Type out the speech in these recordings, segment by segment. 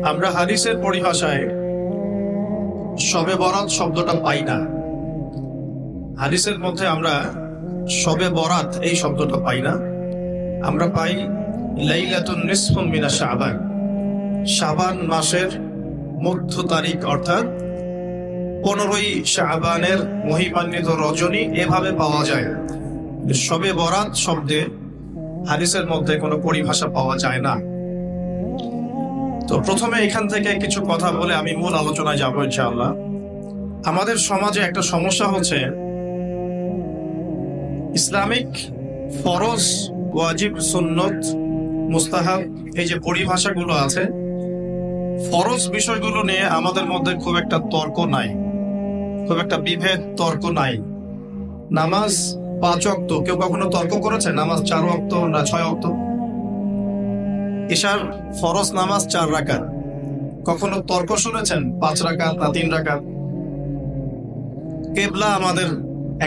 আমরা হাদিসের পরিভাষায় শবে বরাত শব্দটা পাই না। হাদিসের মধ্যে আমরা শবে বরাত এই শব্দটা পাই না। আমরা পাই লাইলাতুন নিসফুম মিনা শাবান, শাবান মাসের মধ্য তারিখ অর্থাৎ 15ই শাবানের মহিমান্বিত রজনী এভাবে পাওয়া যায়। শবে বরাত শব্দে হাদিসের মধ্যে কোনো পরিভাষা পাওয়া যায় না। তো প্রথমে এখান থেকে কিছু কথা বলে আমি মূল আলোচনায় যাবো ইনশাআল্লাহ। আমাদের সমাজে একটা সমস্যা হচ্ছে ইসলামিক ফরজ, ওয়াজিব, সুন্নত, মুস্তাহাব এই যে পরিভাষাগুলো আছে, ফরজ বিষয়গুলো নিয়ে আমাদের মধ্যে খুব একটা তর্ক নাই, খুব একটা বিভেদ তর্ক নাই। নামাজ 5 ওয়াক্ত, কেউ কখনো তর্ক করেছে নামাজ 4 ওয়াক্ত না 6 ওয়াক্ত? ঈশার ফরজ নামাজ 4 রাকাত, কখনো তর্ক শুনেছেন 5 রাকাত না 3 রাকাত? কিবলা আমাদের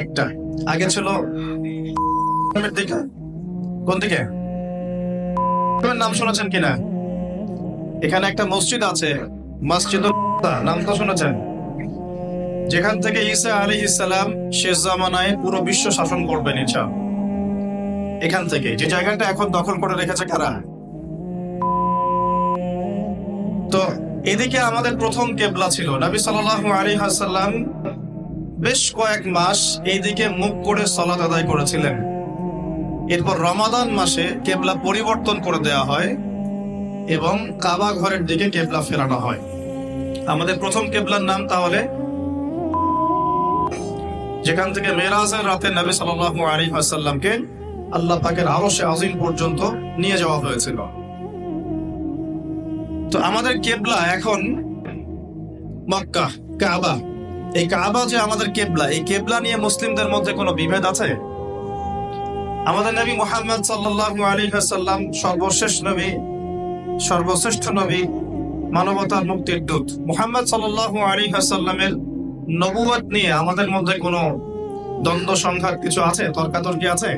একটা, আগে ছিল দিকে, কোন দিকে নাম শুনেছেন কিনা? এখানে একটা মসজিদ আছে, মসজিদুল নাম তো শুনেছেন, যেখান থেকে ঈসা আলাইহিস সালাম শেষ জামানায় পুরো বিশ্ব শাসন করবেন ইনশাআল্লাহ। এখান থেকে যে জায়গাটা এখন দখল করে রেখেছে কারা? তো এদিকে আমাদের প্রথম কিবলা ছিল, নবী সাল্লাল্লাহু আলাইহি ওয়াসাল্লাম বেশ কয়েক মাস এইদিকে মুখ করে সালাত আদায় করেছিলেন। এরপর রমাদান মাসে কিবলা পরিবর্তন করে দেওয়া হয় এবং কাবা ঘরের দিকে কিবলা ফেরানো হয়। আমাদের প্রথম কিবলার নাম তাহলে, যেখান থেকে মেরাজের রাতে নবী সাল্লাল্লাহু আলাইহি ওয়াসাল্লামকে আল্লাহ পাকের আরশে আজিম পর্যন্ত নিয়ে যাওয়া হয়েছিল। তো আমাদের কিবলা এখন মক্কা, কাবা। এই কাবা যে আমাদের কিবলা, এই কিবলা নিয়ে মুসলিমদের মধ্যে কোনো বিভেদ আছে? আমাদের নবী মুহাম্মদ সাল্লাল্লাহু আলাইহি ওয়াসাল্লাম সর্বশেষ নবী, সর্বশ্রেষ্ঠ নবী, মানবতার মুক্তির দূত। মুহাম্মদ সাল্লাল্লাহু আলাইহি ওয়াসাল্লামের নবুয়ত নিয়ে আমাদের মধ্যে কোনো দ্বন্দ্ব সংঘাত কিছু আছে, তর্কাতর্কি আছে?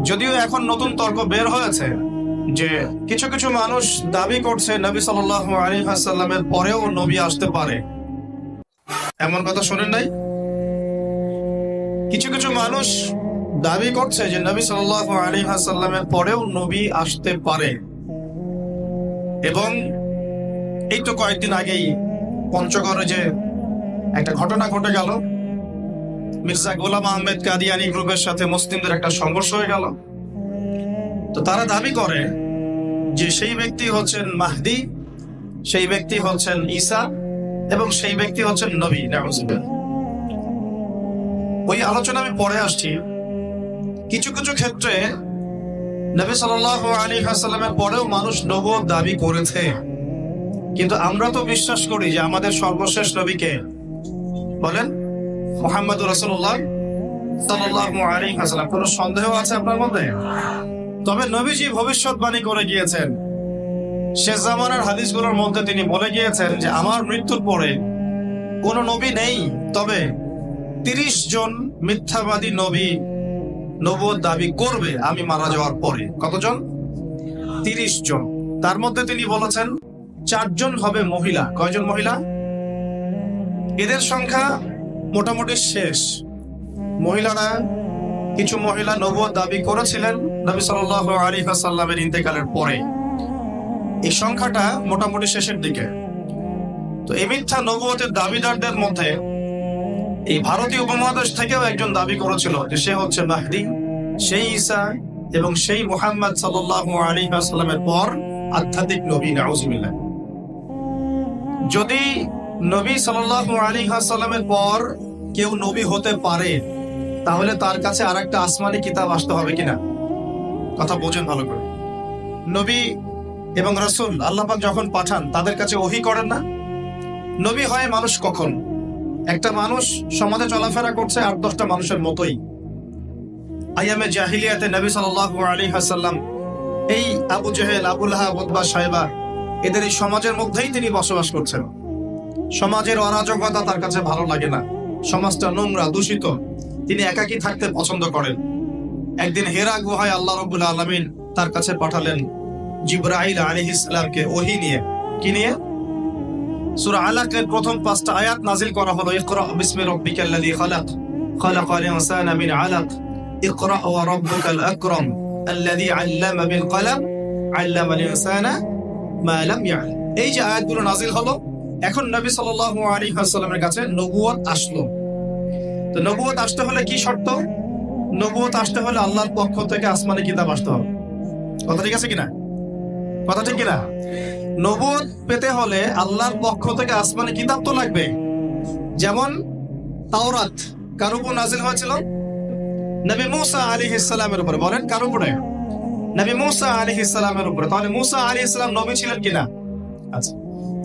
যদিও এখন নতুন তর্ক বের হয়েছে যে কিছু কিছু মানুষ দাবি করছে নবী সাল্লাল্লাহু আলাইহি ওয়াসাল্লামের পরেও নবী আসতে পারে। এমন কথা শোনেন নাই? কিছু কিছু মানুষ দাবি করছে যে নবী সাল্লাল্লাহু আলাইহি ওয়াসাল্লামের পরেও নবী আসতে পারে। এবং এই তো কয়েকদিন আগেই পঞ্চগড়ে যে একটা ঘটনা ঘটে গেল, মির্জা গোলাম আহমেদ কাদিয়ানি গ্রুপের সাথে মুসলিমদের একটা সংঘর্ষ হয়ে গেল। তো তারা দাবি করে যে সেই ব্যক্তি হচ্ছেন মাহদি, সেই ব্যক্তি হচ্ছেন ঈসা এবং সেই ব্যক্তি হচ্ছেন নবী। ওই আলোচনা আমি পরে আসছি। কিছু কিছু ক্ষেত্রে নবী সাল্লাল্লাহু আলাইহি ওয়াসাল্লামের পরেও মানুষ নবুয়ত দাবি করেছে, কিন্তু আমরা তো বিশ্বাস করি যে আমাদের সর্বশেষ নবীকে বলেন মুহাম্মদুর রাসূলুল্লাহ সাল্লাল্লাহু আলাইহি ওয়াসাল্লাম। কোনো সন্দেহ আছে আপনার মধ্যে? তবে নবীজি ভবিষ্যৎবাণী করে গিয়েছেন, শেষ জামানার হাদিসগুলোর মধ্যে তিনি বলে গিয়েছেন যে আমার মৃত্যুর পরে কোনো নবী নেই, তবে 30 জন মিথ্যাবাদী নবী নবুয়ত দাবি করবে আমি মারা যাওয়ার পরে। কতজন? 30 জন। তার মধ্যে তিনি বলেছেন 4 জন হবে মহিলা। কয়জন মহিলা? এদের সংখ্যা মোটামুটি শেষ। মহিলারা, কিছু মহিলা নবুয়ত দাবি করেছিলেন নবী সাল্লাল্লাহু আলাইহি ওয়াসাল্লামের ইন্তেকালের পরে। এই সংখ্যাটা মোটামুটি শেষের দিকে। তো এই মিথ্যা নবুয়তের দাবিদারদের মধ্যে এই ভারতীয় উপমহাদেশ থেকেও একজন দাবি করেছিল যে সে হচ্ছে মাহদি, সেই ঈসা এবং সেই মুহাম্মদ সাল্লাল্লাহু আলাইহি ওয়াসাল্লামের পর আধ্যাত্মিক নবী। নাউজুবিল্লাহ। যদি নবী সাল্লাল্লাহু আলাইহি ওয়াসাল্লামের পর কেউ নবী হতে পারে, তাহলে তার কাছে আরেকটা আসমানি কিতাব আসতে হবে কিনা? কথা বোঝেন ভালো করে। নবী এবং রাসূল আল্লাহ পাক যখন পাঠান তাদের কাছে ওহী করেন না? নবী হয় মানুষ কখন? একটা মানুষ সমাজে চলাফেরা করছে 8-10টা মানুষের মতোই। আইয়ামে জাহিলিয়াতে নবী সাল্লাল্লাহু আলাইহি ওয়াসাল্লাম এই আবু জেহেল, আবু লাহাব, উতবা, শায়বা এদের এই সমাজের মধ্যেই তিনি বসবাস করছেন। সমাজের অরাজকতা তার কাছে ভালো লাগে না, সমাজটা নোংরা, দূষিত, তিনি একাকী থাকতে পছন্দ করেন। একদিন হেরা গুহায় আল্লাহ রাব্বুল আলামিন তার কাছে পাঠালেন জিবরাইল আলাইহিস সালামকে ওহী নিয়ে। কি নিয়ে? সূরা আলাকের প্রথম 5টা আয়াত নাজিল করা হলো, ইকরা বিসমি রাব্বিকাল্লাযী খালাক, খালাকাল ইনসানা মিন আলাক, ইকরা ওয়া রাব্বুকাল আকরাম, আল্লাযী আল্লামা বিল কলম, আল্লামাল ইনসানা মা লাম ইয়ালাম। এই যে আয়াতগুলো নাজিল হলো, এখন নবী সাল্লাল্লাহু আলাইহি ওয়াসাল্লামের কাছে নবুয়ত আসলো। তো নবুয়ত আসতে হলে কি শর্ত? নবুয়ত আসতে হলে আল্লাহর পক্ষ থেকে আসমানি কিতাব আসতে হবে। কথা ঠিক আছে কিনা? কথা ঠিক কিনা? নবুয়ত পেতে হলে আল্লাহর পক্ষ থেকে আসমানি কিতাব তো লাগবে। যেমন তাওরাত কার উপর নাজিল হয়েছিল? নবী মুসা আলাইহিস সালামের উপরে। বলেন কার উপরে? নবী মুসা আলাইহিস সালামের উপরে। তাহলে মুসা আলাইহিস সালাম নবী ছিলেন কিনা? আচ্ছা।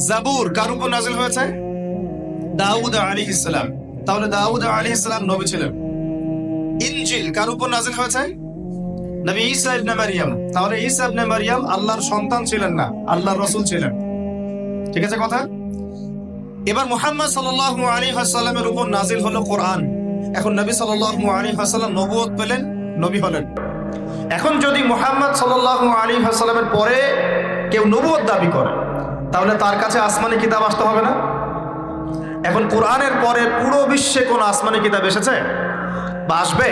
জাবুর কার উপর নাজিল হয়েছে? দাউদ আলাইহিস সালাম। তাহলে দাউদ আলাইহিস সালাম নবী ছিলেন। ইনজিল কার উপর নাজিল হয়েছে? নবী ঈসা ইবনে মারইয়াম। তাহলে ঈসা ইবনে মারইয়াম আল্লাহর সন্তান ছিলেন না, আল্লাহর রাসূল ছিলেন। ঠিক আছে কথা? এবার মুহাম্মদ সাল্লাল্লাহু আলাইহি ওয়াসাল্লামের উপর নাজিল হলো কোরআন। এখন নবী সাল্লাল্লাহু আলাইহি ওয়াসাল্লাম নবুয়ত পেলেন, নবী হলেন। এখন যদি মুহাম্মদ সাল্লাল্লাহু আলাইহি ওয়াসাল্লামের পরে কেউ নবুয়ত দাবি করে, তাহলে তার কাছে আসমানি কিতাব আসতে হবে না? এখন কোরআনের পরে পুরো বিশ্বে কোন আসমানি কিতাব এসেছে বা আসবে?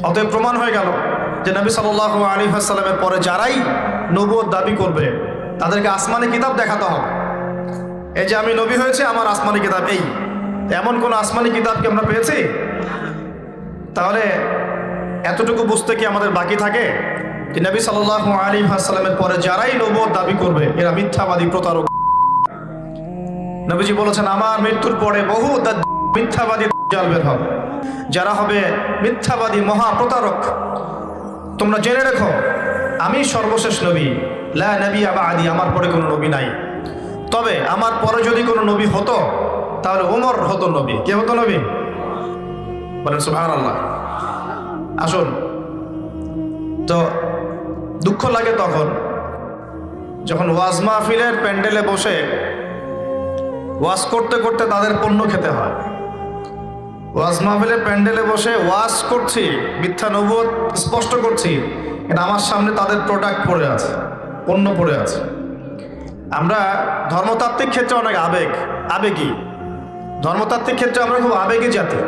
অতএব প্রমাণ হয়ে গেল যে নবী সাল্লাল্লাহু আলাইহি ওয়াসাল্লামের পরে যারাই নবুয়ত দাবি করবে তাদেরকে আসমানি কিতাব দেখাতে হবে। এই যে আমি নবী হয়েছে, আমার আসমানি কিতাব এই। এমন কোন আসমানি কিতাব কি আমরা পেয়েছি? তাহলে এতটুকু বুঝতে কি আমাদের বাকি থাকে যে নবী সাল্লাল্লাহু আলাইহি ওয়াসাল্লামের পরে যারাই নবুয়ত দাবি করবে এরা মিথ্যাবাদী, প্রতারক। নবীজি বলেছেন, আমার মৃত্যুর পরে বহু মিথ্যাবাদী দাজ্জাল বের হবে, যারা হবে মিথ্যাবাদী মহা প্রতারক। তোমরা জেনে রেখো, আমি সর্বশেষ নবী, লা নবিয়্যা বা'দি, আমার পরে কোনো নবী নাই। তবে আমার পরে যদি কোনো নবী হতো তাহলে ওমর হতো নবী। কে হতো নবী? বলেন সুবহানাল্লাহ। আসুন, তো দুঃখ লাগে তখন যখন ওয়াজ মাহফিলের প্যান্ডেলে বসে ওয়াজ করতে করতে তাদের পণ্য খেতে হয়। ওয়াজ মাহফিলের প্যান্ডেলে বসে ওয়াজ করছি, মিথ্যা নবুয়ত স্পষ্ট করছি, এটা আমার সামনে তাদের প্রোডাক্ট পড়ে আছে, পণ্য পড়ে আছে। আমরা ধর্মতাত্ত্বিক ক্ষেত্রে অনেক আবেগী। ধর্মতাত্ত্বিক ক্ষেত্রে আমরা খুব আবেগী জাতি,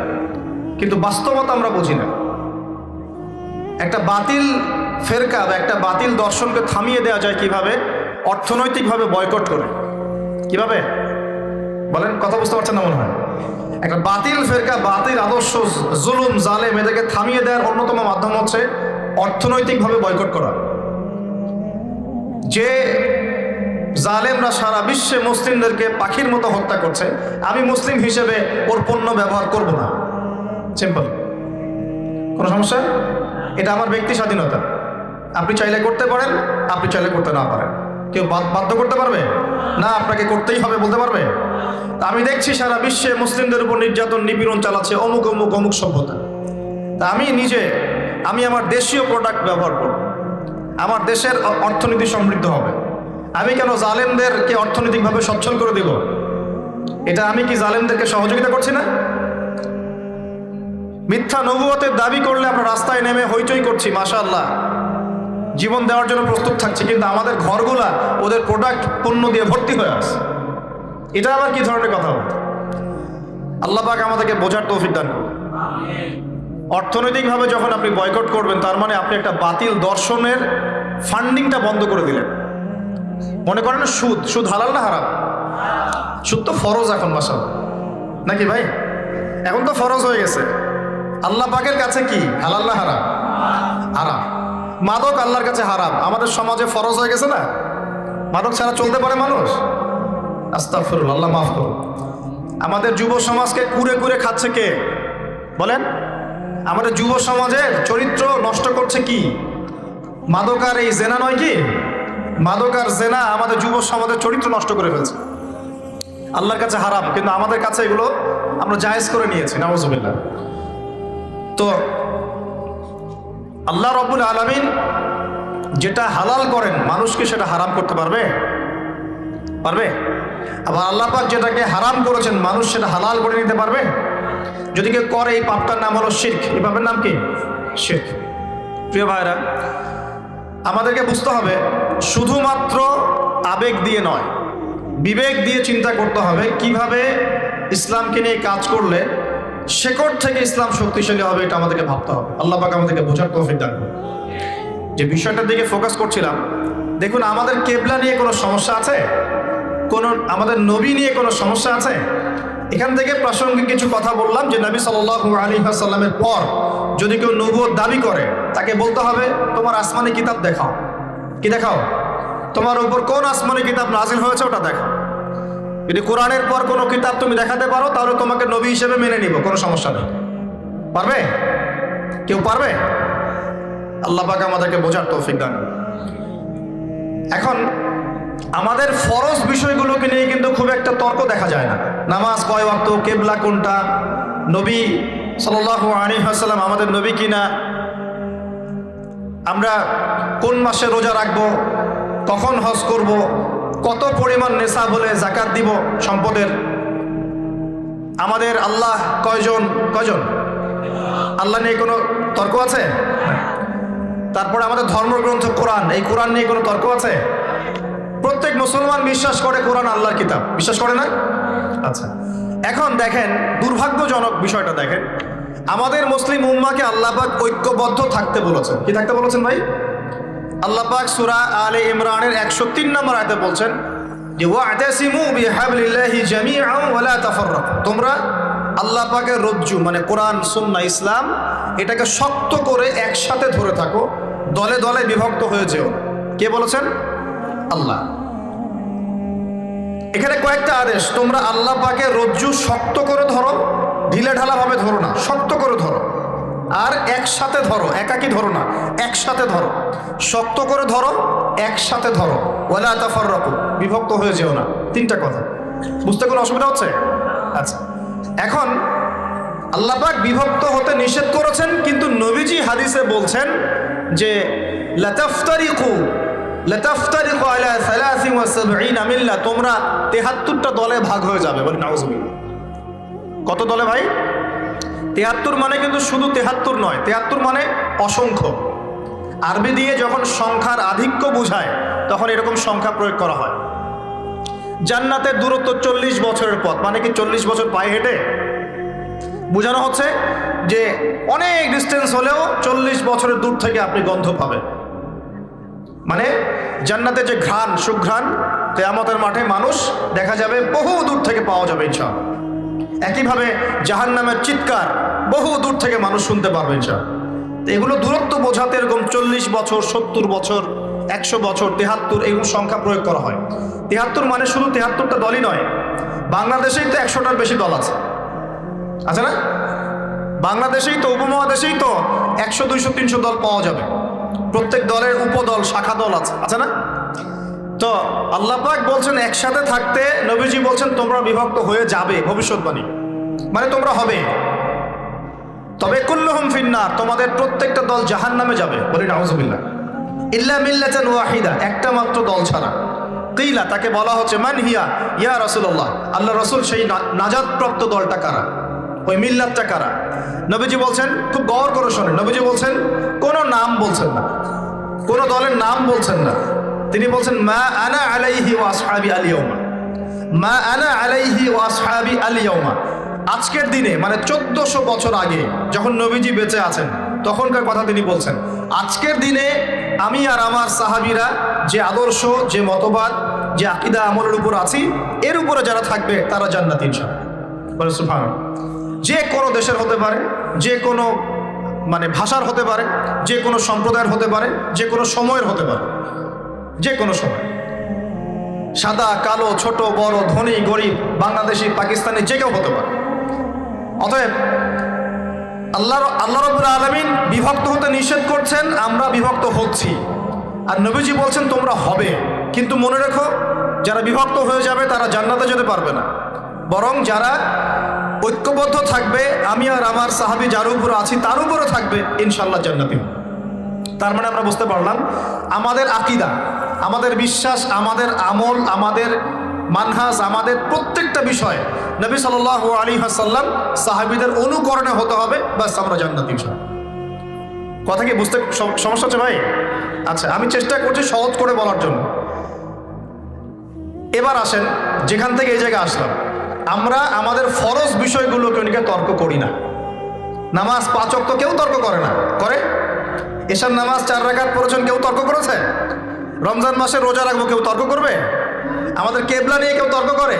কিন্তু বাস্তবতা আমরা বুঝি না। একটা বাতিল ফেরকা বা একটা বাতিল দর্শনকে থামিয়ে দেওয়া যায় কিভাবে? অর্থনৈতিকভাবে বয়কট করে। কিভাবে? বলেন, কথা বুঝতে পারছেন না মনে হয়? একটা বাতিল ফেরকা, বাতিল আদর্শ, জুলুম, জালেম, এদেরকে থামিয়ে দেওয়ার অন্যতম মাধ্যম হচ্ছে অর্থনৈতিকভাবে বয়কট করা। যে জালেমরা সারা বিশ্বে মুসলিমদেরকে পাখির মতো হত্যা করছে, আমি মুসলিম হিসেবে ওর পণ্য ব্যবহার করব না। সিম্পল। কোনো সমস্যা? এটা আমার ব্যক্তি স্বাধীনতা। আপনি চাইলে করতে পারেন, আপনি চাইলে করতে না পারেন। কেউ বাধ্য করতে পারবে না, আপনাকে করতেই হবে বলতে পারবে? তা আমি দেখছি সারা বিশ্বে মুসলিমদের উপর নির্যাতন, নিপীড়ন চালাচ্ছে অমুক অমুক অমুক সভ্যতা। তা আমি আমার দেশীয় প্রোডাক্ট ব্যবহার করব, আমার দেশের অর্থনীতি সমৃদ্ধ হবে। আমি কেন জালেমদেরকে অর্থনৈতিকভাবে সচ্ছল করে দিব? এটা আমি কি জালেমদেরকে সহযোগিতা করছি না? মিথ্যা নবুয়তের দাবি করলে আমরা রাস্তায় নেমে হইচই করছি, মাশাআল্লাহ, জীবন দেওয়ার জন্য প্রস্তুত থাকছি, কিন্তু আমাদের ঘরগুলা ওদের প্রোডাক্ট পণ্য দিয়ে ভর্তি হয়ে আছে। এটা আবার কি ধরনের কথা বলতে? আল্লাহ পাক আমাদেরকে বোঝার তৌফিক দান করুন। অর্থনৈতিকভাবে যখন আপনি বয়কট করবেন, তার মানে আপনি একটা বাতিল দর্শনের ফান্ডিংটা বন্ধ করে দিলেন। মনে করেন সুদ হালাল না হারাম? সুদ তো ফরজ এখন, মাশাআল্লাহ, নাকি ভাই? এখন তো ফরজ হয়ে গেছে। আল্লাহ পাকের কাছে কি হালাল না হারাম? হারাম। মাদক আল্লাহর কাছে হারাম, আমাদের সমাজে ফরজ হয়ে গেছে না? মাদক ছাড়া চলতে পারে মানুষ? আস্তাগফিরুল্লাহ, আল্লাহ মাফ করুন। আমাদের যুব সমাজকে কুরে কুরে খাচ্ছে কে? বলেন। আমাদের যুব সমাজের চরিত্র নষ্ট করছে কি? মাদক আর এই জেনা নয় কি? মাদক আর জেনা আমাদের যুব সমাজের চরিত্র নষ্ট করে ফেলছে। আল্লাহর কাছে হারাম, কিন্তু আমাদের কাছে এগুলো আমরা জায়েজ করে নিয়েছি, নাউযুবিল্লাহ। তো আল্লাহ রাব্বুল আলামিন যেটা হালাল করেন, মানুষকে সেটা হারাম করতে পারবে? আবার আল্লাহ পাক যেটাকে হারাম করেছেন, মানুষ সেটা হালাল করে নিতে পারবে? যদি কেউ করে, এই পাপটার নাম হলো শিরক। এই পাপের নাম কি? শিরক। প্রিয় ভাইরা, আমাদেরকে বুঝতে হবে, শুধুমাত্র আবেগ দিয়ে নয়, বিবেক দিয়ে চিন্তা করতে হবে কিভাবে ইসলামকে নিয়ে কাজ করলে শেকড় থেকে ইসলাম শক্তিশালী হবে, এটা আমাদেরকে ভাবতে হবে। আল্লাহ পাক আমাদেরকে বোঝার তৌফিক দান করুন। যে বিষয়টার দিকে ফোকাস করছিলাম, দেখুন আমাদের কেবলা নিয়ে কোনো সমস্যা আছে, আমাদের নবী নিয়ে কোনো সমস্যা আছে? এখান থেকে প্রাসঙ্গিক কিছু কথা বললাম যে নবী সাল্লাল্লাহু আলাইহি ওয়াসাল্লামের পর যদি কেউ নবুয়ত দাবি করে, তাকে বলতে হবে তোমার আসমানি কিতাব দেখাও। কি দেখাও? তোমার উপর কোন আসমানি কিতাব নাজিল হয়েছে ওটা দেখাও। যদি কোরআনের পর কোনো কিতাব তুমি দেখাতে পারো, তাহলে তোমাকে নবী হিসেবে মেনে নিব, কোনো সমস্যা নেই। পারবে? কেউ পারবে? আল্লাহ পাক আমাদেরকে বোঝার তৌফিক দান। এখন আমাদের ফরজ বিষয়গুলোকে নিয়ে কিন্তু খুব একটা তর্ক দেখা যায় না। নামাজ কয় ওয়াক্ত, কেবলা কোনটা, নবী সাল্লাল্লাহু আলাইহি ওয়াসাল্লাম আমাদের নবী কিনা, আমরা কোন মাসে রোজা রাখবো, কখন হজ করব, কত পরিমাণ নেশাব হলে যাকাত দিব সম্পদের, আমাদের আল্লাহ কয়জন, আল্লাহ নিয়ে কোনো তর্ক আছে? তারপরে আমাদের ধর্মগ্রন্থ কোরআন, এই কোরআন নিয়ে কোনো তর্ক আছে? প্রত্যেক মুসলমান বিশ্বাস করে কোরআন আল্লাহর কিতাব, বিশ্বাস করে না? আচ্ছা, এখন দেখেন দুর্ভাগ্যজনক বিষয়টা দেখেন, আমাদের মুসলিম উম্মাহকে আল্লাহ পাক ঐক্যবদ্ধ থাকতে বলেছেন। কি থাকতে বলেছেন ভাই? আল্লাহ পাক সূরা আলে ইমরানের 103 নম্বর আয়াতে বলছেন যে ওয়া'তাসিমু বিহাবলিল্লাহি জামিআন ওয়া লা তাফাররাকু, তোমরা আল্লাহ পাকের রজ্জু মানে কোরআন সুন্নাহ ইসলাম এটাকে শক্ত করে একসাথে ধরে থাকো, দলে দলে বিভক্ত হয়ে যেও। কে বলেছেন? আল্লাহ। এখানে কয়েকটা আদেশ, তোমরা আল্লাহ পাকের রজ্জু শক্ত করে ধরো, ঢিলে ঢালা ভাবে ধরো না, শক্ত করে ধরো, আর একসাথে ধরো, একাকি ধরো না, একসাথে ধরো, শক্ত করে ধরো, একসাথে ধরো, ওয়ালা তাফাররাকু, বিভক্ত হয়ে যেও না। তিনটা কথা, বুঝতে কোনো অসুবিধা হচ্ছে? আচ্ছা, এখন আল্লাহ পাক বিভক্ত হতে নিষেধ করেছেন, কিন্তু নবীজি হাদিসে বলছেন যে লাতাফতারিকু আলা 73 মিল্লা, তোমরা 73টা দলে ভাগ হয়ে যাবে। বলি নাউজুবিল্লাহ। কত দলে ভাই? 73 মানে কিন্তু শুধু 73 নয়, 73 মানে অসংখ্য। আরবি দিয়ে যখন সংখ্যার আধিক্য বোঝায় তখন এরকম সংখ্যা প্রয়োগ করা হয়। জান্নাতের দূরত্ব 40 বছরের পথ, মানে কি 40 বছর পায়ে হেঁটে? বোঝানো হচ্ছে যে অনেক ডিস্টেন্স হলেও 40 বছরের দূর থেকে আপনি গন্ধ পাবেন। মানে জান্নাতের যে ঘ্রাণ, সুঘ্রাণ কিয়ামতের মাঠে মানুষ দেখা যাবে বহু দূর থেকে পাওয়া যাবে ইনশাআল্লাহ। একইভাবে জাহান্নামের চিৎকার বহু দূর থেকে মানুষ শুনতে পারবে ইনশাআল্লাহ। এগুলো দূরত্ব বোঝাতে এরকম 40 বছর, 70 বছর, 100 বছর, 73 এরকম সংখ্যা প্রয়োগ করা হয়। 73 মানে শুধু 73টা দলই নয়, বাংলাদেশেই তো 100টার বেশি দল আছে, আছে না? বাংলাদেশেই তো, উপমহাদেশেই তো 100, 200, 300 দল পাওয়া যাবে। প্রত্যেক দলের উপদল, শাখা দল আছে, আছে না? তো আল্লাহ পাক বলছেন একসাথে থাকতে, নবীজি বলছেন তোমরা বিভক্ত হয়ে যাবে, ভবিষ্যৎবাণী মানে তোমরা হবে। তবে কুল্লুহুম ফিন্নার, তোমাদের প্রত্যেকটা দল জাহান্নামে যাবে। বলি নাউজুবিল্লাহ। ইল্লা মিল্লাতান ওয়াহিদা, একটা মাত্র দল ছাড়া। কিলা, তাকে বলা হচ্ছে মান হিয়া ইয়া রাসূলুল্লাহ, আল্লাহ রাসূল সেই নাজাতপ্রাপ্ত দলটা কারা, ওই মিল্লাতটা কারা? নবীজি বলছেন, খুব গৌর করে শোনেন, নবীজি বলছেন কোনো নাম বলছেন না, কোনো দলের নাম বলছেন না। তিনি বলছেন মা আনা আলাইহি ওয়া আসহাবি আল ইয়াউমা, মা আনা আলাইহি ওয়া আসহাবি আল ইয়াউমা। আজকের দিনে মানে 1400 বছর আগে যখন নবীজি বেঁচে আছেন তখনকার কথা তিনি বলছেন। আজকের দিনে আমি আর আমার সাহাবীরা যে আদর্শ, যে মতবাদ, যে আকীদা আমলের উপর আছি, এর উপরে যারা থাকবে তারা জান্নাতি ইনশাআল্লাহ। বলে সুবহানাল্লাহ। যে কোনো দেশের হতে পারে, যে কোনো মানে ভাষার হতে পারে, যে কোনো সম্প্রদায়ের হতে পারে, যে কোনো সময়ের হতে পারে, যে কোনো সময়, সাদা কালো, ছোট বড়, ধনী গরিব, বাংলাদেশি পাকিস্তানি, যে কেউ হতে পারে। অতএব আল্লাহ রাব্বুল আলামিন বিভক্ত হতে নিষেধ করছেন, আমরা বিভক্ত হচ্ছি, আর নবীজি বলছেন তোমরা হবে। কিন্তু মনে রেখো, যারা বিভক্ত হয়ে যাবে তারা জান্নাতে যেতে পারবে না, বরং যারা ঐক্যবদ্ধ থাকবে, আমি আর আমার সাহাবী যার উপর আছি তার উপরে থাকবে, ইনশাআল্লাহ জান্নাতি। তার মানে আমরা বুঝতে পারলাম আমাদের আকীদা, আমাদের বিশ্বাস, আমাদের আমল, আমাদের মানহাজ, আমাদের প্রত্যেকটা বিষয় নবী সাল্লাল্লাহু আলাইহি ওয়াসাল্লাম সাহাবীদের অনুকরণে হতে হবে, বাস আমরা জান্নাতি ইনশাআল্লাহ। কথা কি বুঝতে সমস্যা হচ্ছে ভাই? আচ্ছা, আমি চেষ্টা করছি সহজ করে বলার জন্য। এবার আসেন, যেখান থেকে এই জায়গায় আসলাম, আমরা আমাদের ফরজ বিষয়গুলোকে নিয়ে তর্ক করি না। নামাজ 5 ওয়াক্ত কেউ তর্ক করে না, করে? এশার নামাজ 4 রাকাত পড়েছেন, কেউ তর্ক করেছে? রমজান মাসে রোজা রাখবো, কেউ তর্ক করবে? আমাদের কেবলা নিয়ে কেউ তর্ক করে?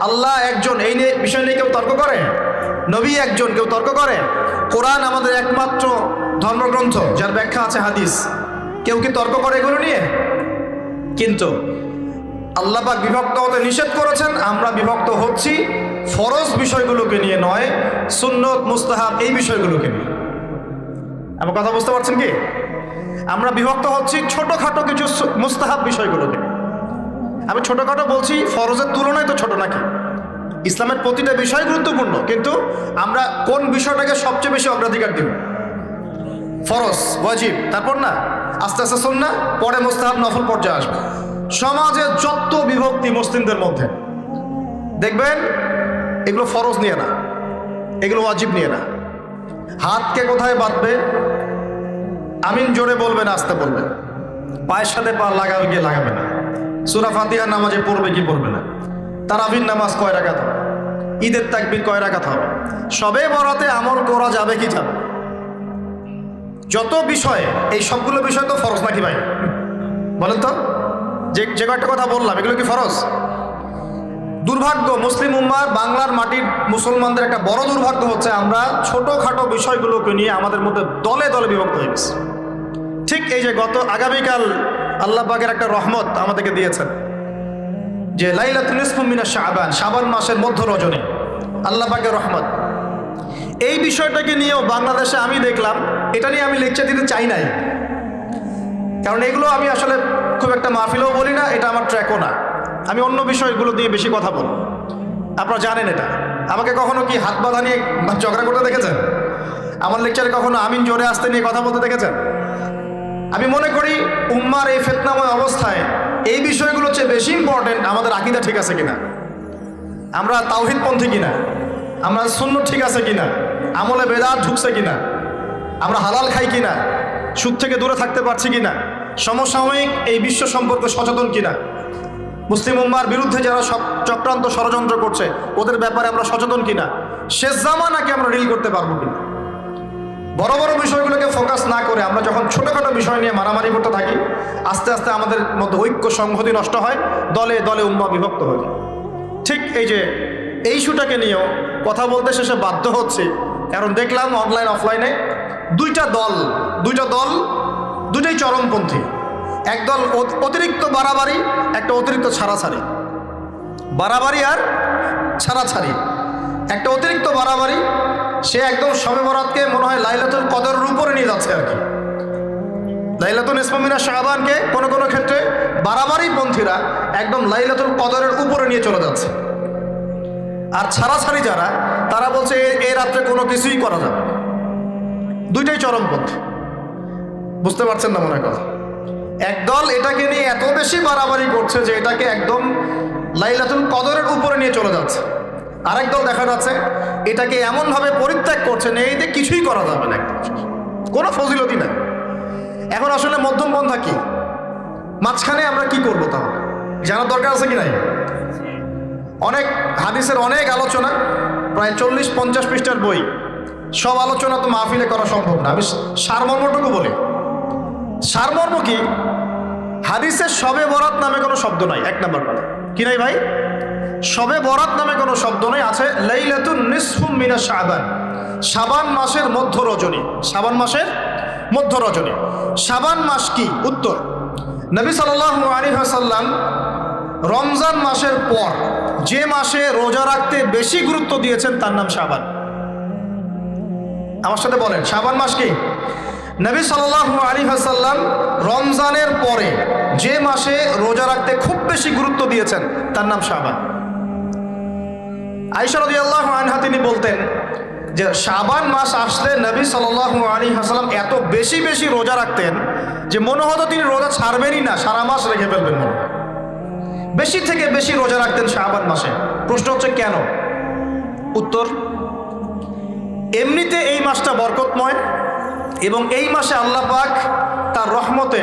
আল্লাহ একজন, এই নিয়ে বিষয় নিয়ে কেউ তর্ক করে? নবী একজন, কেউ তর্ক করে? কোরআন আমাদের একমাত্র ধর্মগ্রন্থ, যার ব্যাখ্যা আছে হাদিস, কেউ কি তর্ক করে এগুলো নিয়ে? কিন্তু আল্লাহ পাক বিভক্ত হতে নিষেধ করেছেন, আমরা বিভক্ত হচ্ছি ফরজ বিষয়গুলোকে নিয়ে নয়, সুন্নত মুস্তাহাব এই বিষয়গুলোকে নিয়ে। আমার কথা বুঝতে পারছেন কি? আমরা বিভক্ত হচ্ছি ছোটখাটো কিছু মুস্তাহাব বিষয়গুলোকে। আমি ছোটখাটো বলছি, ফরজের তুলনায় তো ছোট নাকি? ইসলামের প্রতিটা বিষয় গুরুত্বপূর্ণ, কিন্তু আমরা কোন বিষয়টাকে সবচেয়ে বেশি অগ্রাধিকার দিব? ফরজ, ওয়াজিব, তারপর না আস্তে আস্তে সুন্নাহ, পরে মুস্তাহাব নফল পর্যায়ে আসবে। সমাজের যত বিভক্তি মুসলিমদের মধ্যে, দেখবেন এগুলো ফরজ নিয়ে না, এগুলো ওয়াজিব নিয়ে না। হাতকে কোথায় বাঁধবে? আমিন জোরে বলবেন, আস্তে বলবেন। পায়ের সাথে পা লাগাবে গিয়ে লাগাবে না। সূরা ফাতিহা নামাজে পড়বে কি পড়বে না। তারাবির নামাজ কয় রাকাত হবে? ঈদের তাকবীর কয় রাকাত হবে? সবে বরাতে আমল করা যাবে কি যাবে? যত বিষয়ে, এই সবগুলো বিষয় তো ফরজ নাকি ভাই? বলেন তো, যে কয়েকটা কথা বললাম এগুলো কি ফরজ? দুর্ভাগ্য, মুসলিম উম্মার, বাংলার মাটির মুসলমানদের একটা বড় দুর্ভাগ্য হচ্ছে আমরা ছোটখাটো বিষয়গুলোকে নিয়ে আমাদের মধ্যে দলে দলে বিভক্ত হয়ে গেছি। ঠিক এই যে আগামীকাল আল্লাহ পাকের একটা রহমত আমাদেরকে দিয়েছেন, যে লাইলাতুন নিসফু মিনাশ শাবান, শাবান মাসের মধ্য রজনী, আল্লাহ পাকের রহমত। এই বিষয়টাকে নিয়েও বাংলাদেশে আমি দেখলাম, এটা নিয়ে আমি লেকচার দিতে চাই নাই, কারণ এগুলো আমি আসলে খুব একটা মাহফিলেও বলি না, এটা আমার ট্র্যাকও না। আমি অন্য বিষয়গুলো দিয়ে বেশি কথা বলি, আপনারা জানেন এটা। আমাকে কখনো কি হাত বাঁধা নিয়ে ঝগড়া করতে দেখেছেন? আমার লেকচারে কখনো আমিন জোরে আসতে নিয়ে কথা বলতে দেখেছেন? আমি মনে করি উম্মার এই ফিতনাময় অবস্থায় এই বিষয়গুলো চেয়ে বেশি ইম্পর্টেন্ট আমাদের আকীদা ঠিক আছে কিনা, আমরা তাওহীদপন্থী কিনা, আমরা সুন্নাত ঠিক আছে কিনা, আমলে বেদাত ঢুকছে কিনা, আমরা হালাল খাই কিনা, সুদ থেকে দূরে থাকতে পারছি কিনা, সমসাময়িক এই বিশ্ব সম্পর্কে সচেতন কিনা, মুসলিম উম্মার বিরুদ্ধে যারা সব চক্রান্ত ষড়যন্ত্র করছে ওদের ব্যাপারে আমরা সচেতন কিনা, শেষ জামানাকে আমরা ডিল করতে পারবো কিনা। বড় বড় বিষয়গুলোকে ফোকাস না করে আমরা যখন ছোটোখাটো বিষয় নিয়ে মারামারি করতে থাকি, আস্তে আস্তে আমাদের মধ্যে ঐক্য সংহতি নষ্ট হয়, দলে দলে উম্মাহ বিভক্ত হয়ে যায়। ঠিক এই যে এই ইস্যুটাকে নিয়েও কথা বলতে শেষে বাধ্য হচ্ছে, কারণ দেখলাম অনলাইন অফলাইনে দুইটা দল দুইটাই চরমপন্থী। একদল অতিরিক্ত বাড়াবাড়ি, একটা অতিরিক্ত ছাড়াছাড়ি। বাড়াবাড়ি আর ছাড়াছাড়ি। একটা অতিরিক্ত বাড়াবাড়ি, সে একদম শবে বরাতকে মনে হয় লাইলাতুল কদরের উপরে নিয়ে যাচ্ছে আর কি। লাইলাতুল নিসফু মিনাশ শাবানকে কোনো কোনো ক্ষেত্রে বাড়াবাড়ি পন্থীরা একদম লাইলাতুল কদরের উপরে নিয়ে চলে যাচ্ছে। আর ছাড়াছাড়ি যারা, তারা বলছে এই রাত্রে কোনো কিছুই করা যাবে। দুইটাই চরমপন্থী, বুঝতে পারছেন না মনে কর। একদল এটাকে নিয়ে এত বেশি বাড়াবাড়ি করছে যে এটাকে একদম লাইলাতুল কদরের উপরে নিয়ে চলে যাচ্ছে। আরেক দল দেখা যাচ্ছে এটাকে এমনভাবে পরিত্যাগ করছে, এইতে কিছুই করা যাবে না, কোনো ফজিলতি নাই। এখন আসলে মধ্যম পন্থা কি? মাঝখানে আমরা কি করবো তাহলে জানার দরকার আছে কি নাই? অনেক হাদিসের অনেক আলোচনা, প্রায় 40-50 পৃষ্ঠার বই, সব আলোচনা তো মাহফিলে করা সম্ভব না। আমি সারমর্মটুকু বলি। সারমর্ম কি? হাদিসের শবে বরাত নামে কোনো শব্দ নাই। এক নাম্বার কথা কি নাই ভাই? শবে বরাত নামে কোনো শব্দ নেই। আছে লাইলাতুন নিসফু মিনাশ শাবান, শাবান মাসের মধ্য রজনী। শাবান মাসের মধ্য রজনী। শাবান মাস কি? উত্তর, নবী সাল্লাল্লাহু আলাইহি ওয়াসাল্লাম রমজান মাসের পর যে মাসে রোজা রাখতে বেশি গুরুত্ব দিয়েছেন তার নাম শাবান। আমার সাথে বলেন, শাবান মাস কি? নবী সাল্লাল্লাহু আলাইহি ওয়াসাল্লাম রমজানের পরে যে মাসে রোজা রাখতে খুব বেশি গুরুত্ব দিয়েছেন তার নাম শাবান। আয়েশা রাদিয়াল্লাহু আনহা তিনি বলতেন যে শাবান মাস আসলে নবী সাল্লাল্লাহু আলাইহি ওয়াসাল্লাম এত বেশি বেশি রোজা রাখতেন যে মনে হতো তিনি রোজা ছাড়বেনই না, সারা মাস রেখে ফেলবেন। মনে বেশি থেকে বেশি রোজা রাখতেন শাবান মাসে। প্রশ্ন হচ্ছে কেন? উত্তর, এমনিতে এই মাসটা বরকতময় এবং এই মাসে আল্লাহ পাক তার রহমতে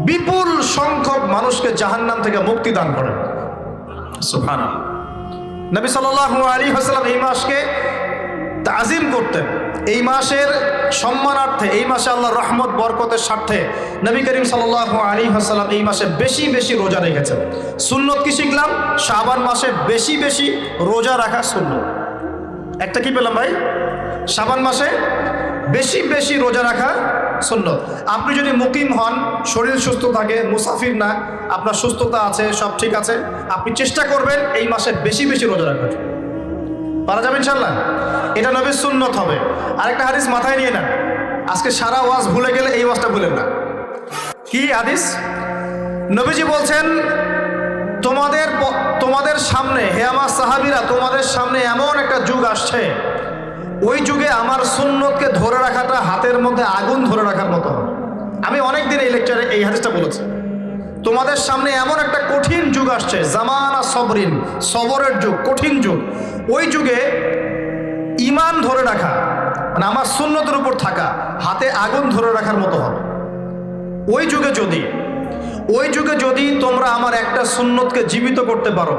বিপুল সংখ্যক মানুষকে জাহান্নাম থেকে মুক্তি দান করেন। সুবহানাল্লাহ। নবী সাল্লাল্লাহু আলাইহি ওয়াসাল্লাম এই মাসকে তাজিম করতেন। এই মাসের সম্মানার্থে, এই মাসে আল্লাহর রহমত বরকতের স্বার্থে নবী করিম সাল্লাল্লাহু আলাইহি ওয়াসাল্লাম এই মাসে বেশি বেশি রোজা রেখেছেন। সুন্নত কি শিখলাম? শাবান মাসে বেশি বেশি রোজা রাখা সুন্নত। একটা কি পেলাম ভাই? শাবান মাসে বেশি বেশি রোজা রাখা সুন্নত। আপনি যদি মুকিম হন, শরীর সুস্থ থাকে, মুসাফির না, আপনার সুস্থতা আছে, সব ঠিক আছে, আপনি চেষ্টা করবেন এই মাসে বেশি বেশি রোজা রাখার। পারা যাবে ইনশাল্লাহ। এটা নবীর সুন্নত হবে। আরেকটা হাদিস মাথায় নিয়ে নেন, আজকে সারা ওয়াজ ভুলে গেলে এই ওয়াজটা ভুলেন না। কি হাদিস? নবীজি বলছেন, তোমাদের সামনে, হে আমার সাহাবীরা, তোমাদের সামনে এমন একটা যুগ আসছে, ওই যুগে আমার সুন্নতকে ধরে রাখাটা হাতের মধ্যে আগুন ধরে রাখার মতো হবে। আমি অনেকদিন এই লেকচারে এই হাদিসটা বলেছি। তোমাদের সামনে এমন একটা কঠিন যুগ আসছে, জামানা সবরিন, সবরের যুগ, কঠিন যুগ। ওই যুগে ঈমান ধরে রাখা, মানে আমার সুন্নতের উপর থাকা, হাতে আগুন ধরে রাখার মতো হবে। ওই যুগে যদি তোমরা আমার একটা সুন্নতকে জীবিত করতে পারো,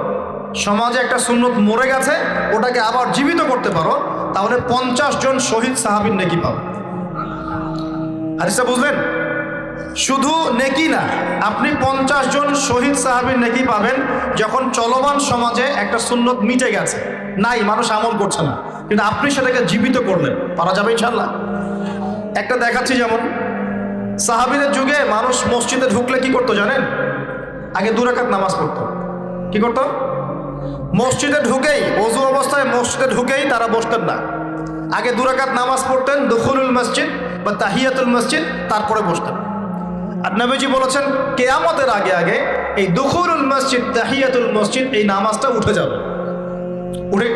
সমাজে একটা সুন্নত মরে গেছে, ওটাকে আবার জীবিত করতে পারো, তাহলে 50 জন শহীদ সাহাবীর নেকি পাও। হাদিসটা বুঝলেন? শুধু নেকি না, আপনি 50 জন শহীদ সাহাবীর নেকি পাবেন যখন চলমান সমাজে একটা সুন্নত মিটে গেছে, নাই, মানুষ আমল করছে না, কিন্তু আপনি সেটাকে জীবিত করলেন। পারা যাবে ইনশাল্লাহ। একটা দেখাচ্ছি, যেমন সাহাবীদের যুগে মানুষ মসজিদে ঢুকলে কি করতো জানেন? আগে 2 রাকাত নামাজ পড়তো। কি করতো? মসজিদে ঢুকেই, ওযু অবস্থায় মসজিদে ঢুকেই তারা বসতেন না। আগে 2 রাকাত নামাজ পড়তেন, দুখুলুল মসজিদ বা তাহিয়াতুল মসজিদ, তারপরে বসতেন। আর নবীজি বলেছেন, কিয়ামতের আগে আগে এই দুখুলুল মসজিদ, তাহিয়াতুল মসজিদ, এই নামাজটা উঠে যাবে।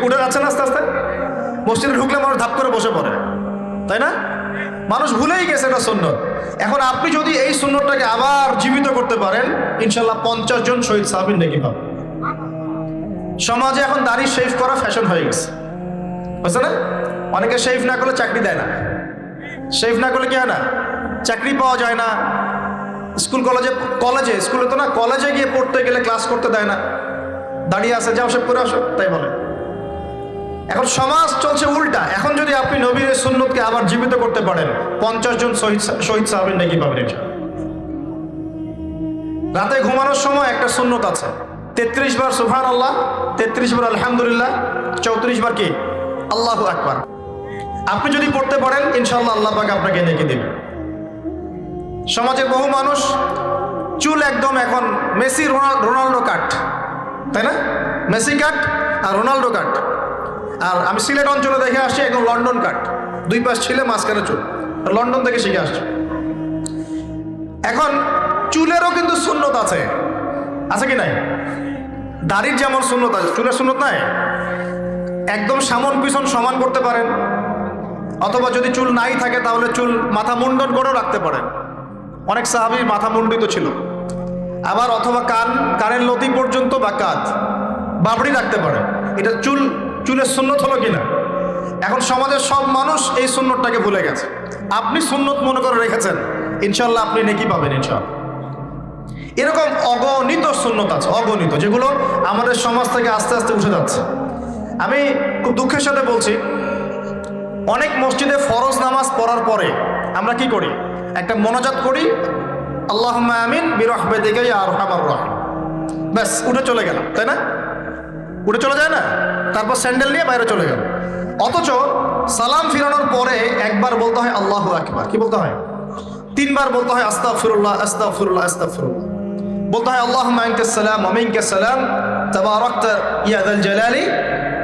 উঠে যাচ্ছে না আস্তে আস্তে। মসজিদে ঢুকলে মানুষ ধাপ করে বসে পড়ে, তাই না? মানুষ ভুলেই গেছে এটা সুন্নত। এখন আপনি যদি এই সুন্নতটাকে আবার জীবিত করতে পারেন, ইনশাল্লাহ 50 জন শহীদ সাহাবীর নেকি পাবেন। সমাজে এখন দাড়ি শেভ করা ফ্যাশন হয়ে গেছে, বুঝছে না? অনেকে শেভ না করলে চাকরি দেয় না। শেভ না করলে কি হয় না? চাকরি পাওয়া যায় না। স্কুলে তো না, কলেজে গিয়ে পড়তে গেলে ক্লাস করতে দেয় না। দাঁড়িয়ে আছে, যাও শেভ করে আসো, তাই বলে। এখন সমাজ চলছে উল্টা। এখন যদি আপনি নবীর সুন্নতকে আবার জীবিত করতে পারেন, 50 জন শহীদ সাহাবীর নেকি পাবেন। রাতে ঘুমানোর সময় একটা সুন্নত আছে, 33 বার সুবহানাল্লাহ, 33 বার আলহামদুলিল্লাহ, 34 বার কি আল্লাহু আকবার। আপনি যদি পড়তে পারেন, ইনশাআল্লাহ আল্লাহ পাক আপনাকে নেকি দেবেন। সমাজে বহু মানুষ চুল একদম এখন মেসি রোনাল্ডো কাট, তাই না? মেসি কাট আর রোনাল্ডো কাট। আর আমি সিলেট অঞ্চলে দেখে আসছি একদম লন্ডন কাট, 2 পাশ ছিলে, মাঝখানে চুল। লন্ডন থেকে শিখে আসছে। এখন চুলেরও কিন্তু সুন্নত আছে, আছে কি নাই? দাড়ির যেমন সুন্নত আছে, চুলের সুন্নত নাই। একদম সামন পিছন সমান করতে পারেন, অথবা যদি চুল নাই থাকে তাহলে চুল মাথা মুন্ডন করেও রাখতে পারেন। অনেক সাহাবীর মাথা মুন্ডিত ছিল। আবার অথবা কানের লতি পর্যন্ত বা কাঁধ বাবড়ি রাখতে পারেন। এটা চুলের সুন্নত হলো কিনা? এখন সমাজের সব মানুষ এই সুন্নতটাকে ভুলে গেছে। আপনি সুন্নত মনে করে রেখেছেন, ইনশাল্লাহ আপনি নেকি পাবেন ইনশাআল্লাহ। এরকম অগণিত সুন্নত আছে, অগণিত, যেগুলো আমাদের সমাজ থেকে আস্তে আস্তে উঠে যাচ্ছে। আমি খুব দুঃখের সাথে বলছি, অনেক মসজিদে ফরজ নামাজ পড়ার পরে আমরা কি করি? একটা মোনাজাত করি, আল্লাহুম্মা আমিন বিরহমাতিকা ইয়া আরহামার রাহিম, ব্যাস উঠে চলে গেলাম, তাই না? উঠে চলে যায় না? তারপর স্যান্ডেল নিয়ে বাইরে চলে গেল। অথচ সালাম ফিরানোর পরে একবার বলতে হয় আল্লাহু আকবার। কি বলতে হয়? 3 বার বলতে হয় আস্তাগফিরুল্লাহ, আস্তাগফিরুল্লাহ, আস্তাগফিরুল্লাহ। বলতে হয় আল্লাহুম্মা আনতাস সালাম ওয়া মিনকাস সালাম তাবারাকতা ইয়া যাল জালালি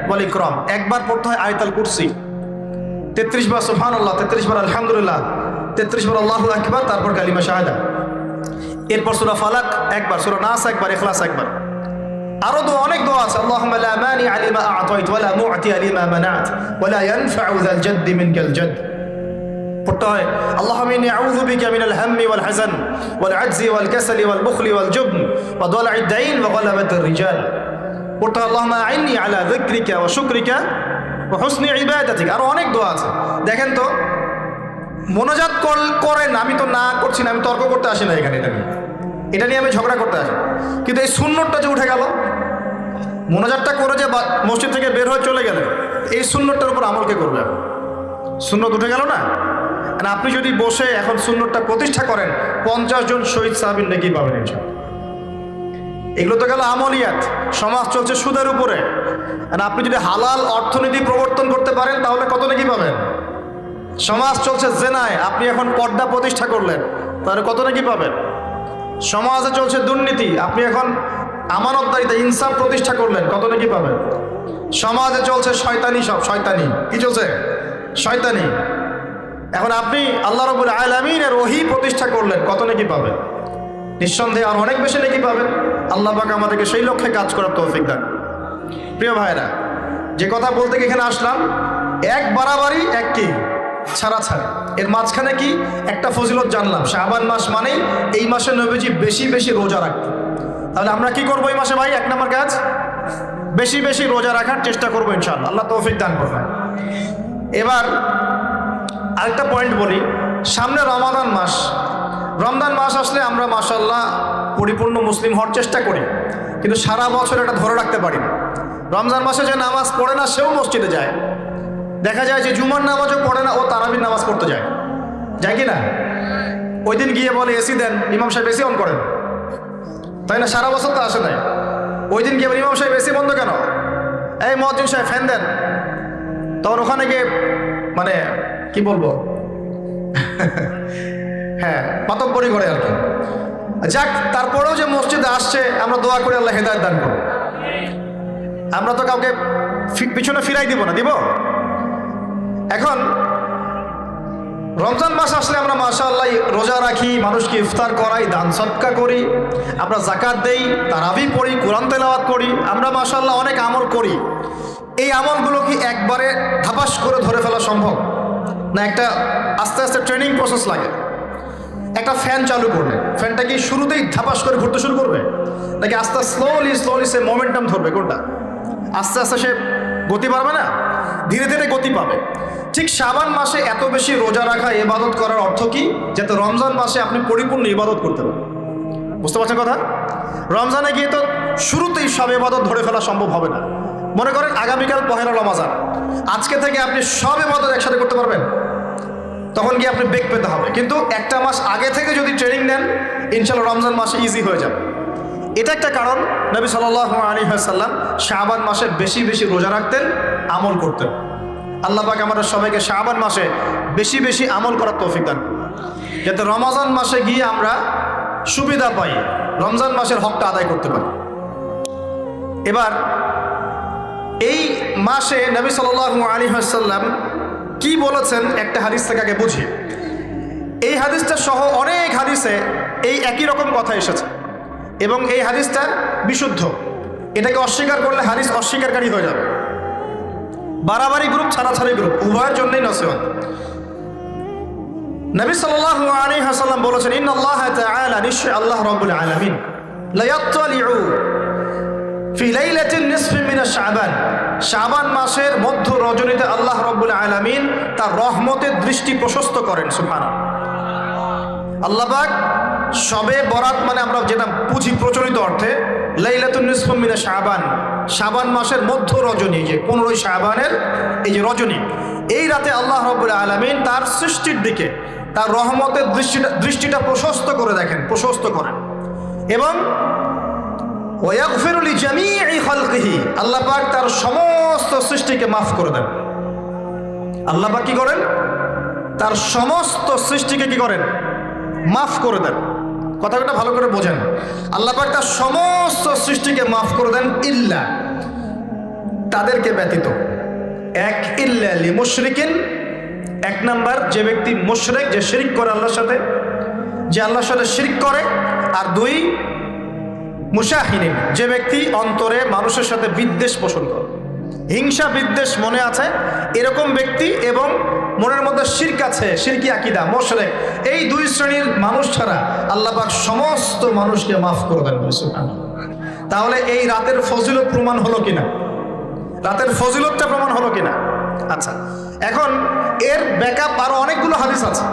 ওয়াল ইকরাম। একবার পড়তে হয় আয়াতুল কুরসি, 33 বার সুবহানাল্লাহ, 33 বার আলহামদুলিল্লাহ, 33 বার আল্লাহু আকবার, তারপর কালিমা শাহাদা। এরপর সূরা ফালাক একবার, সূরা নাস একবার, ইখলাস একবার। আরো অনেক দোয়া আছে, আল্লাহুম্মা লা মানিআ লিমা আ'তাইত ওয়া লা মু'তিয়া লিমা মানা'ত ওয়া লা ইয়ানফা'ু যাল জাদ্দি মিনকাল জাদ। পড়তে হয় আল্লাহুম্মা ইন্নী আউযু বিকা মিনাল হাম্মি ওয়াল হাযান ওয়াল আজজি ওয়াল কাসালি ওয়াল বুখলি ওয়াল জুবন ওয়া দালা'id দাইন ওয়া গালাবাতির রিজাল। পড়তে হয় আল্লাহুম্মা আ'ইন্নী আলা যিকরিকা ওয়া শুকরিকা ওয়া হুসনি ইবাদাতিক। আরো অনেক দোয়া আছে। দেখেন তো, মোনাজাত করেন, আমি তো না করছি না, আমি তর্ক করতে আসি না এখানে। এটা নিয়ে আমি ঝগড়া করতে আসি, কিন্তু এই সুন্নতটা যে উঠে গেল, মোনাজাতটা করে যে মসজিদ থেকে বের হয়ে চলে গেলে, এই সুন্নতটার উপর আমল কে করবে? সুন্নত উঠে গেল না? আর আপনি যদি বসে এখন সুন্নতটা প্রতিষ্ঠা করেন, 50 জন শহীদ সাহাবীর নেকি পাবেন ইনশাআল্লাহ। এগুলো তো গেল আমলিয়াত। সমাজ চলছে সুদের উপরে, আর আপনি যদি হালাল অর্থনীতি প্রবর্তন করতে পারেন তাহলে কত নেকি পাবেন? সমাজ চলছে জেনায়, আপনি এখন পর্দা প্রতিষ্ঠা করলেন তাহলে কত নেকি পাবেন? সমাজে চলছে দুর্নীতি, আপনি এখন আমানতদারিতা ইনসাফ প্রতিষ্ঠা করলেন, কত নেকি পাবেন? সমাজে চলছে শয়তানি, সব শয়তানি। কি চলছে? শয়তানি। এখন আপনি আল্লাহ রাব্বুল আলামিনের ওহী প্রতিষ্ঠা করলেন, কত নেকি পাবেন? নিঃসন্দেহে আর অনেক বেশি নেকি পাবেন। আল্লাহ পাক আমাদেরকে সেই লক্ষ্যে কাজ করার তৌফিক দান। প্রিয় ভাইরা, যে কথা বলতে এখানে আসলাম, এক বাড়াবাড়ি এক কি ছাড়াছাড়ি, এর মাঝখানে কি একটা ফজিলত জানলাম। শাবান মাস মানেই এই মাসে নবীজি বেশি বেশি রোজা রাখতেন। তাহলে আমরা কি করবো এই মাসে ভাই? 1 নম্বর কাজ, বেশি বেশি রোজা রাখার চেষ্টা করবো ইনশাআল্লাহ। আল্লাহ তৌফিক দান করবেন। এবার আরেকটা পয়েন্ট বলি, সামনে রমাদান মাস। রমজান মাস আসলে আমরা মাশাআল্লাহ পরিপূর্ণ মুসলিম হওয়ার চেষ্টা করি, কিন্তু সারা বছর এটা ধরে রাখতে পারি না। রমজান মাসে যে নামাজ পড়ে না সেও মসজিদে যায়। দেখা যায় যে জুমার নামাজও পড়ে না, ও তারাবির নামাজ পড়তে যায়, যায় কি না? ওই দিন গিয়ে বলে এসি দেন, ইমাম সাহেব এসি অন করেন, তাই না? সারা বছর তো আসে নাই। ওই দিন গিয়ে ইমাম সাহেব এসি বন্ধ কেন? এই মুয়াজ্জিন সাহেব ফ্যান দেন। তখন ওখানে গিয়ে মানে কি বলবো, হ্যাঁ মাতব্বরি করে আর কি। যাক, তারপরেও যে মসজিদে আসছে আমরা দোয়া করি আল্লাহ হেদায়েত দান করুন। আমরা তো কাউকে পিছনে ফিরাই দিব না, দিব? এখন রমজান মাস আসলে আমরা মাশাআল্লাহ রোজা রাখি, মানুষকে ইফতার করাই, দান সদকা করি, আমরা যাকাত দেই, তারাবি পড়ি, কোরআন তেলাওয়াত করি, আমরা মাশাআল্লাহ অনেক আমল করি। এই আমলগুলো কি একবারে ধাপাস করে ধরে ফেলা সম্ভব না? একটা আস্তে আস্তে ট্রেনিং প্রসেস লাগে। একটা ফ্যান চালু করবে, ফ্যানটা কি শুরুতেই ধাপাস করে ঘুরতে শুরু করবে, নাকি আস্তে স্লোলি স্লোলি সে মোমেন্টাম ধরবে? কোনটা? আস্তে আস্তে সে গতি পাবে না, ধীরে ধীরে গতি পাবে। ঠিক শাবান মাসে এত বেশি রোজা রাখা, ইবাদত করার অর্থ কি? যাতে রমজান মাসে আপনি পরিপূর্ণ ইবাদত করতে পারেন। বুঝতে পারছেন কথা? রমজানে গিয়ে তো শুরুতেই সব ইবাদত ধরে ফেলা সম্ভব হবে না। মনে করেন আগামীকাল পহেলা রমজান, আজকে থেকে আপনি সব ইবাদত একসাথে করতে পারবেন? তখন গিয়ে আপনি বেগ পেতে হবে। কিন্তু একটা মাস আগে থেকে যদি ট্রেনিং নেন, ইনশাআল্লাহ রমজান মাসে ইজি হয়ে যাবে। এটা একটা কারণ নবী সাল্লাল্লাহু আলাইহি ওয়াসাল্লাম শাবান মাসে বেশি বেশি রোজা রাখতেন, আমল করতেন। আল্লাহ পাক আমাদের সবাইকে শাবান মাসে বেশি বেশি আমল করার তৌফিক দান, যাতে রমজান মাসে গিয়ে আমরা সুবিধা পাই, রমজান মাসের হকটা আদায় করতে পারি। এবার এই মাসে নবী সাল্লাল্লাহু আলাইহি ওয়াসাল্লাম কি বলেছেন একটা হাদিস থেকে আগে বুঝি। এই হাদিসটা সহ অনেক হাদিসে এই একই রকম কথা এসেছে, এবং এই হাদিসটা বিশুদ্ধ। এটাকে অস্বীকার করলে হাদিস অস্বীকারী হয়ে যাবে। বাড়াবাড়ি গ্রুপ, ছাড়াছাড়ি গ্রুপ, উভয়ের জন্যই নসিহত। নবী সাল্লাল্লাহু আলাইহি ওয়াসাল্লাম বলেছেন, ইন্নাল্লাহা তাআলা, নিশ্চয় আল্লাহ রাব্বুল আলামিন, লা ইয়াত্তালিউ ফি লাইলাতিন নিসফি মিন শাবান, শাবান মাসের মধ্য রজনীতে আল্লাহ রাব্বুল আলামিন তার রহমতের দৃষ্টি প্রশস্ত করেন। সুবহানাল্লাহ। আল্লাহ পাক শবে বরাত মানে আমরা যেটা বুঝি প্রচলিত অর্থে, লাইলাতুন নিসফি মিন শাবান, শাবান মাসের মধ্য রজনী, যে 15 শাবানের এই যে রজনী, এই রাতে আল্লাহ রাব্বুল আলামিন তার সৃষ্টির দিকে তার রহমতের দৃষ্টিটা প্রশস্ত করে দেখেন, প্রশস্ত করেন। এবং ওয়াগফিরু লিজামিই খালকিহি, আল্লাহ পাক তার সমস্ত সৃষ্টিকে মাফ করে দেন। আল্লাহ পাক কি করেন? তার সমস্ত সৃষ্টিকে কি করেন? মাফ করে দেন। কথাটা ভালো করে বোঝেন। আল্লাহ পাক তার সমস্ত সৃষ্টিকে মাফ করে দেন, ইল্লা, তাদেরকে ব্যতীত। এক, ইল্লা লিমুশরিকিন, 1 নাম্বার যে ব্যক্তি মুশরিক, যে শিরক করে আল্লাহর সাথে, যে আল্লাহর সাথে শিরক করে। আর 2, মুশাহিনিন, যে ব্যক্তি অন্তরে মানুষের সাথে বিদ্বেষ পোষণ করে, হিংসা বিদ্বেষ মনে আছে এরকম ব্যক্তি, এবং মনের মধ্যে শিরক আছে, শিরকি আকীদা, মুশরিক, এই 2 শ্রেণীর মানুষ ছাড়া আল্লাহ পাক সমস্ত মানুষকে মাফ করে দেন। সুবহানাল্লাহ। তাহলে এই রাতের ফজিলত প্রমাণ হলো কিনা? রাতের ফজিলতটা প্রমাণ হলো কিনা? আচ্ছা, এখন এর ব্যাকআপ আরো অনেকগুলো হাদিস আছে।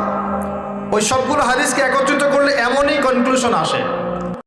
ওই সবগুলো হাদিসকে একত্রিত করলে এমনই কনক্লুশন আসে